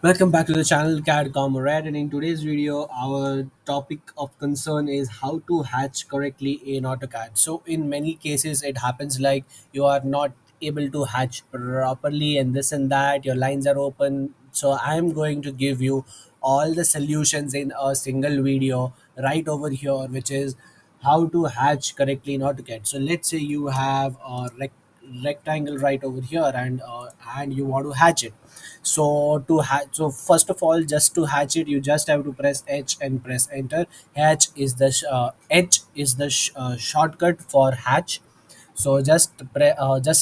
Welcome back to the channel CAD Comrade, and in today's video our topic of concern is how to hatch correctly in AutoCAD. So in many cases it happens like you are not able to hatch properly and this and that, your lines are open. So I'm going to give you all the solutions in a single video right over here, which is how to hatch correctly in AutoCAD. So let's say you have a rectangle right over here, and you want to hatch it. So first of all, just to hatch it, you just have to press H and press enter. H is the shortcut for hatch. So just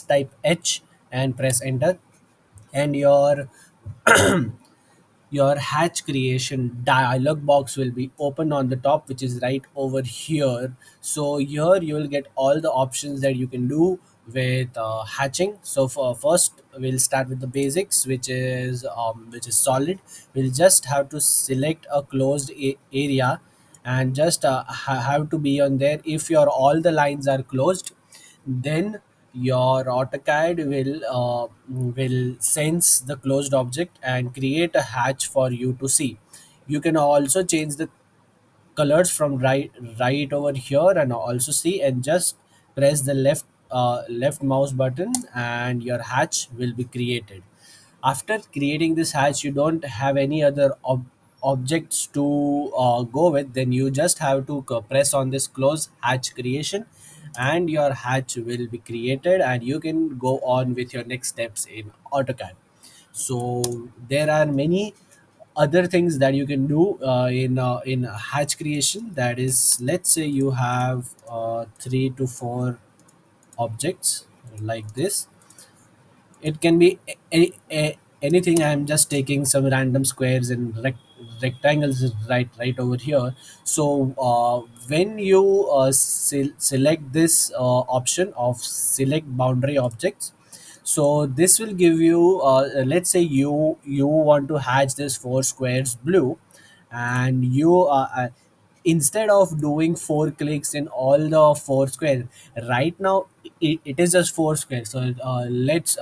type H and press enter, and your hatch creation dialog box will be open on the top, which is right over here. So here you will get all the options that you can do with hatching. So for first we'll start with the basics, which is solid. We'll just have to select a closed area, and just have to be on there. If your all the lines are closed, then your AutoCAD will sense the closed object and create a hatch for you to see. You can also change the colors from right over here and also see, and just press the left mouse button and your hatch will be created. After creating this hatch, you don't have any other objects to go with. Then you just have to press on this close hatch creation, and your hatch will be created and you can go on with your next steps in AutoCAD. So there are many other things that you can do in hatch creation. That is, let's say you have 3 to 4 objects like this. It can be anything. I'm just taking some random squares and rectangles right over here. So when you select this option of select boundary objects, so this will give you, let's say you want to hatch this 4 squares blue, and you instead of doing 4 clicks in all the 4 squares. Right now it is just 4 squares. So let's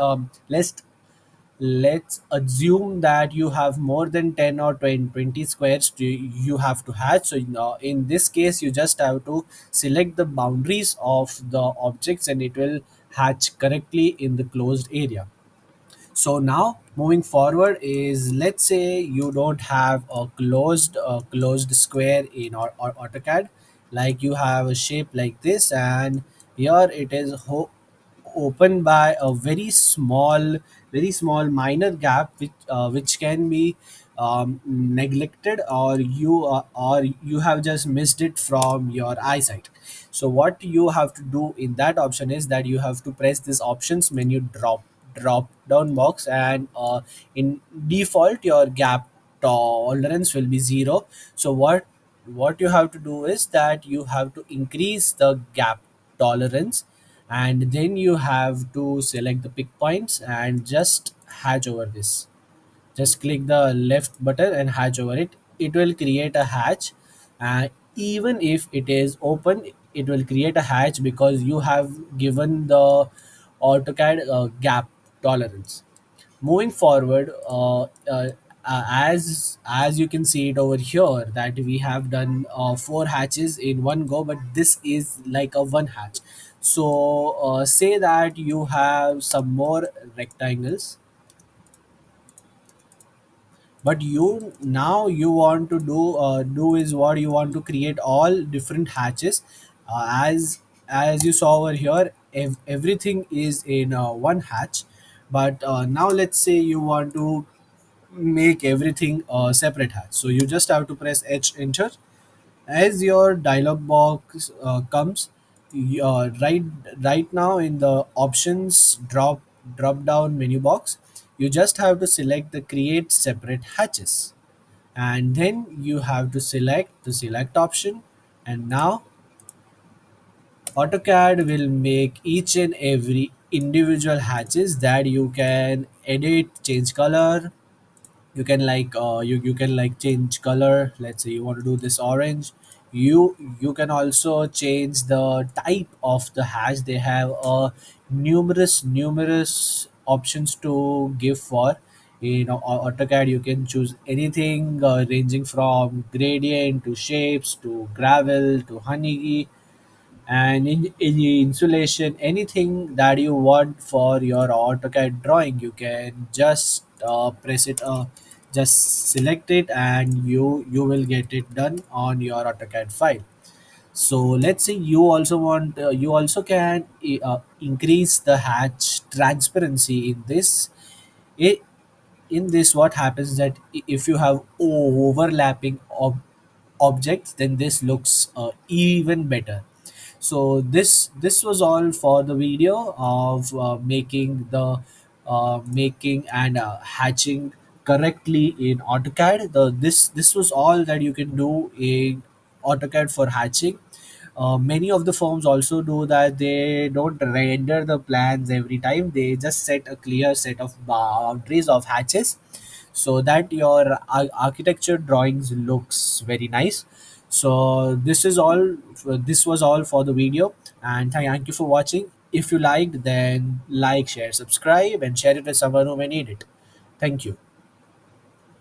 assume that you have more than 10 or 20 squares you have to hatch. So in this case you just have to select the boundaries of the objects, and it will hatch correctly in the closed area. So now moving forward is, let's say you don't have a closed square in AutoCAD. Like you have a shape like this, and here it is opened by a very small minor gap, which can be neglected, or you have just missed it from your eyesight. So what you have to do in that option is that you have to press this options menu drop down box, and in default your gap tolerance will be 0. So what you have to do is that you have to increase the gap tolerance, and then you have to select the pick points and just hatch over this. Just click the left button and hatch over it. It will create a hatch, and even if it is open, it will create a hatch because you have given the AutoCAD gap tolerance. Moving forward, as you can see it over here, that we have done 4 hatches in one go, but this is like a one hatch. So say that you have some more rectangles, but you now you want to do is what you want to create all different hatches. As you saw over here, everything is in one hatch. But now let's say you want to make everything a separate hatch. So you just have to press H enter. As your dialog box comes, right now in the options drop down menu box, you just have to select the create separate hatches, and then you have to select the select option. And now AutoCAD will make each and every individual hatches that you can edit, change color. You can like change color. Let's say you want to do this orange. You can also change the type of the hash. They have numerous options to give for. In AutoCAD, you can choose anything ranging from gradient to shapes to gravel to honey, and in insulation, anything that you want for your AutoCAD drawing, you can just press it, just select it, and you will get it done on your AutoCAD file. So let's say you also want, you also can increase the hatch transparency in this. In this, what happens that if you have overlapping objects, then this looks even better. So this was all for the video of making and hatching correctly in AutoCAD. This was all that you can do in AutoCAD for hatching. Many of the firms also do that. They don't render the plans every time. They just set a clear set of boundaries of hatches, so that your architecture drawings looks very nice. So this was all for the video, and thank you for watching. If you liked, then like, share, subscribe, and share it with someone who may need it. Thank you.